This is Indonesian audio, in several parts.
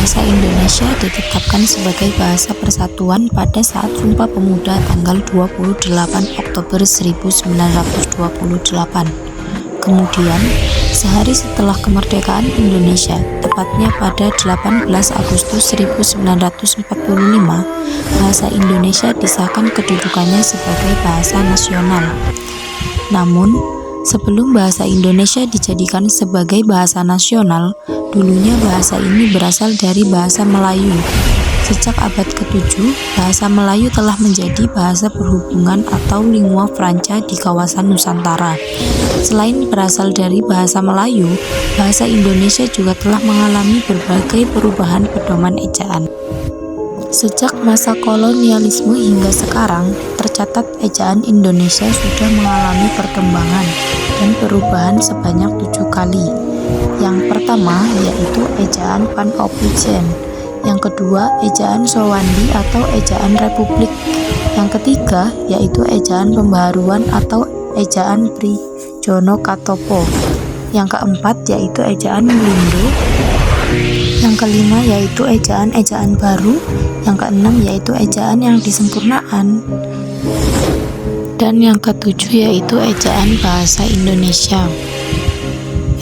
Bahasa Indonesia ditetapkan sebagai bahasa persatuan pada saat Sumpah Pemuda tanggal 28 Oktober 1928. Kemudian, sehari setelah kemerdekaan Indonesia, tepatnya pada 18 Agustus 1945, bahasa Indonesia disahkan kedudukannya sebagai bahasa nasional. Namun, sebelum bahasa Indonesia dijadikan sebagai bahasa nasional, dulunya bahasa ini berasal dari bahasa Melayu. Sejak abad ke-7, bahasa Melayu telah menjadi bahasa perhubungan atau lingua franca di kawasan Nusantara. Selain berasal dari bahasa Melayu, bahasa Indonesia juga telah mengalami berbagai perubahan pedoman ejaan. Sejak masa kolonialisme hingga sekarang, tercatat ejaan Indonesia sudah mengalami perkembangan dan perubahan sebanyak 7 kali. Yang pertama yaitu ejaan Van Ophuijsen, yang kedua ejaan Sowandi atau ejaan Republik, yang ketiga yaitu ejaan Pembaharuan atau ejaan Prijono Katopo, yang keempat yaitu ejaan Melindo, yang kelima yaitu ejaan baru, yang keenam yaitu ejaan yang disempurnaan, dan yang ketujuh yaitu ejaan bahasa Indonesia.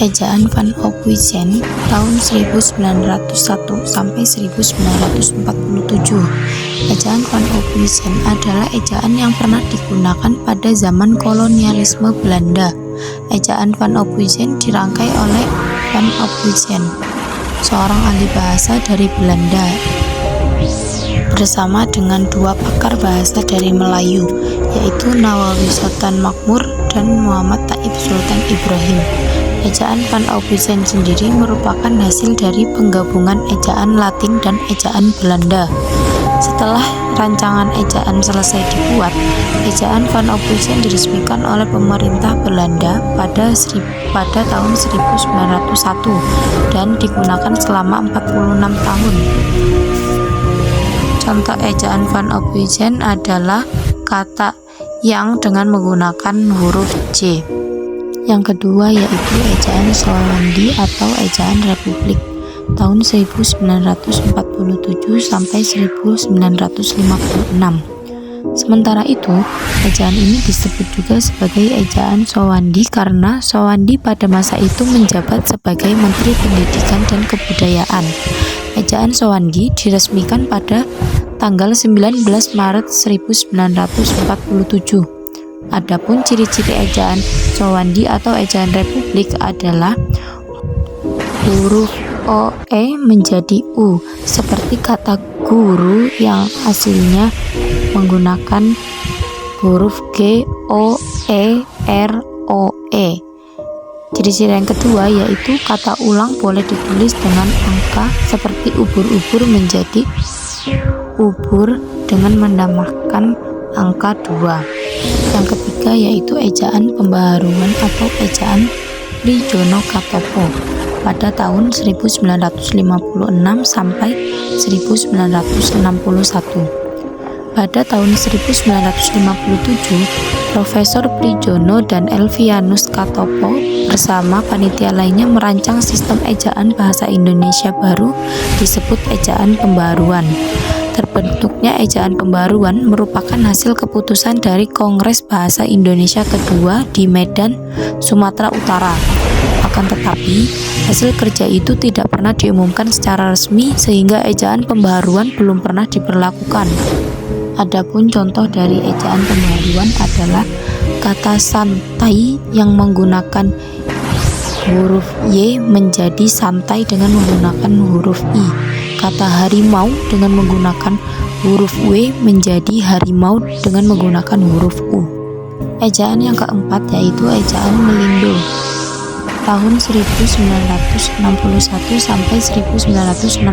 Ejaan Van Ophuijsen tahun 1901 sampai 1947. Ejaan Van Ophuijsen adalah ejaan yang pernah digunakan pada zaman kolonialisme Belanda. Ejaan Van Ophuijsen dirangkai oleh Van Ophuijsen, seorang ahli bahasa dari Belanda, bersama dengan 2 pakar bahasa dari Melayu, yaitu Nawawi Sultan Makmur dan Muhammad Taib Sultan Ibrahim. Ejaan Van Ophuijsen sendiri merupakan hasil dari penggabungan ejaan Latin dan ejaan Belanda. Setelah rancangan ejaan selesai dibuat, ejaan Van Ophuijsen diresmikan oleh pemerintah Belanda pada tahun 1901 dan digunakan selama 46 tahun. Contoh ejaan Van Ophuijsen adalah kata yang dengan menggunakan huruf J. Yang kedua yaitu ejaan Sowandi atau ejaan Republik tahun 1947 sampai 1956. Sementara itu, ejaan ini disebut juga sebagai ejaan Sowandi karena Sowandi pada masa itu menjabat sebagai Menteri Pendidikan dan Kebudayaan. Ejaan Sowandi diresmikan pada tanggal 19 Maret 1947. Adapun ciri-ciri ejaan Sowandi atau ejaan Republik adalah huruf OE menjadi U, seperti kata guru yang aslinya menggunakan huruf G, O, E, R, O, E. Ciri-ciri yang kedua yaitu kata ulang boleh ditulis dengan angka seperti ubur-ubur menjadi ubur dengan menambahkan angka 2. Yang ketiga yaitu ejaan Pembaharuan atau ejaan Prijono Katopo pada tahun 1956 sampai 1961. Pada tahun 1957, Profesor Prijono dan Elvianus Katopo bersama panitia lainnya merancang sistem ejaan bahasa Indonesia baru disebut ejaan Pembaharuan. Terbentuknya ejaan Pembaharuan merupakan hasil keputusan dari Kongres Bahasa Indonesia kedua di Medan, Sumatera Utara. Akan tetapi, hasil kerja itu tidak pernah diumumkan secara resmi sehingga ejaan Pembaharuan belum pernah diberlakukan. Adapun contoh dari ejaan Pembaharuan adalah kata santai yang menggunakan huruf Y menjadi santai dengan menggunakan huruf I. Kata harimau dengan menggunakan huruf W menjadi harimau dengan menggunakan huruf U. Ejaan yang keempat yaitu ejaan Melindo tahun 1961 sampai 1967.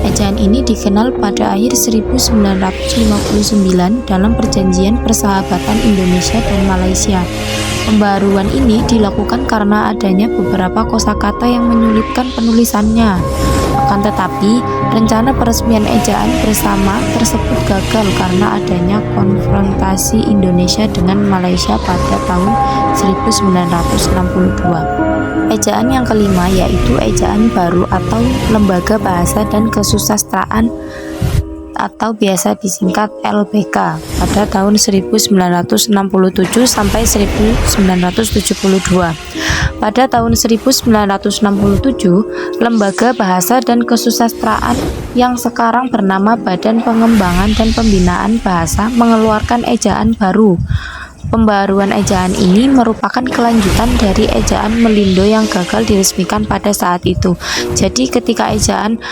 Ejaan ini dikenal pada akhir 1959 dalam perjanjian persahabatan Indonesia dan Malaysia. Pembaharuan ini dilakukan karena adanya beberapa kosakata yang menyulitkan penulisannya. Akan tetapi, rencana peresmian ejaan bersama tersebut gagal karena adanya konfrontasi Indonesia dengan Malaysia pada tahun 1962. Ejaan yang kelima yaitu ejaan baru atau Lembaga Bahasa dan Kesusastraan atau biasa disingkat LBK pada tahun 1967 sampai 1972. Pada tahun 1967, Lembaga Bahasa dan Kesusastraan yang sekarang bernama Badan Pengembangan dan Pembinaan Bahasa mengeluarkan ejaan baru. Pembaruan ejaan ini merupakan kelanjutan dari ejaan Melindo yang gagal diresmikan pada saat itu. Jadi ketika ejaan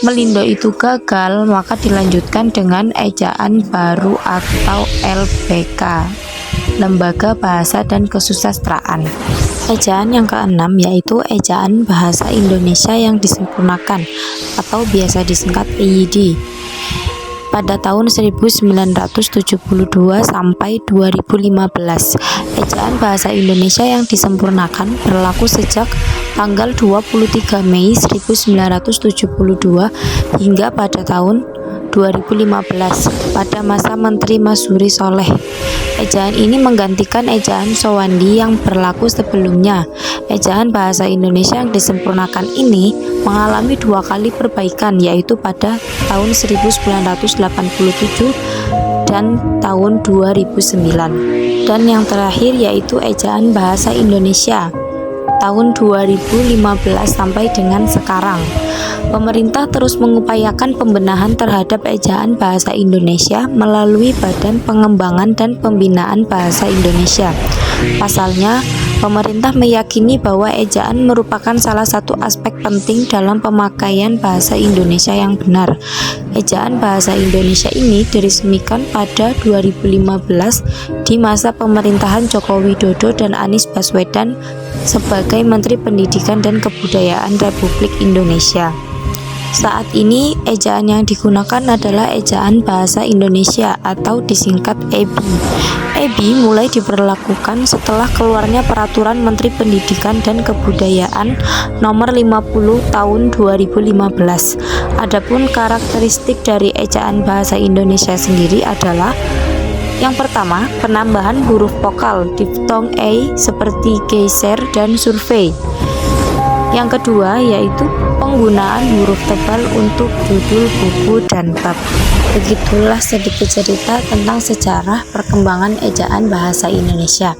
Melindo itu gagal, maka dilanjutkan dengan ejaan baru atau LBK, Lembaga Bahasa dan Kesusastraan. Ejaan yang keenam yaitu ejaan Bahasa Indonesia yang disempurnakan atau biasa disingkat EYD. Pada tahun 1972 sampai 2015, ejaan Bahasa Indonesia yang disempurnakan berlaku sejak tanggal 23 Mei 1972 hingga pada tahun 2015 pada masa Menteri Masuri Sholeh. Ejaan ini menggantikan ejaan Sowandi yang berlaku sebelumnya. Ejaan Bahasa Indonesia yang disempurnakan ini mengalami 2 kali perbaikan, yaitu pada tahun 1987 dan tahun 2009. Dan yang terakhir yaitu ejaan Bahasa Indonesia tahun 2015 sampai dengan sekarang. Pemerintah terus mengupayakan pembenahan terhadap ejaan Bahasa Indonesia melalui Badan Pengembangan dan Pembinaan Bahasa Indonesia. Pasalnya, pemerintah meyakini bahwa ejaan merupakan salah satu aspek penting dalam pemakaian bahasa Indonesia yang benar. Ejaan Bahasa Indonesia ini diresmikan pada 2015 di masa pemerintahan Joko Widodo dan Anies Baswedan sebagai Menteri Pendidikan dan Kebudayaan Republik Indonesia. Saat ini, ejaan yang digunakan adalah ejaan Bahasa Indonesia atau disingkat EBI. EBI mulai diberlakukan setelah keluarnya Peraturan Menteri Pendidikan dan Kebudayaan Nomor 50 Tahun 2015. Adapun karakteristik dari ejaan Bahasa Indonesia sendiri adalah: yang pertama, penambahan huruf vokal diftong A seperti geser dan survei. Yang kedua yaitu penggunaan huruf tebal untuk judul buku dan bab. Begitulah sedikit cerita tentang sejarah perkembangan ejaan Bahasa Indonesia.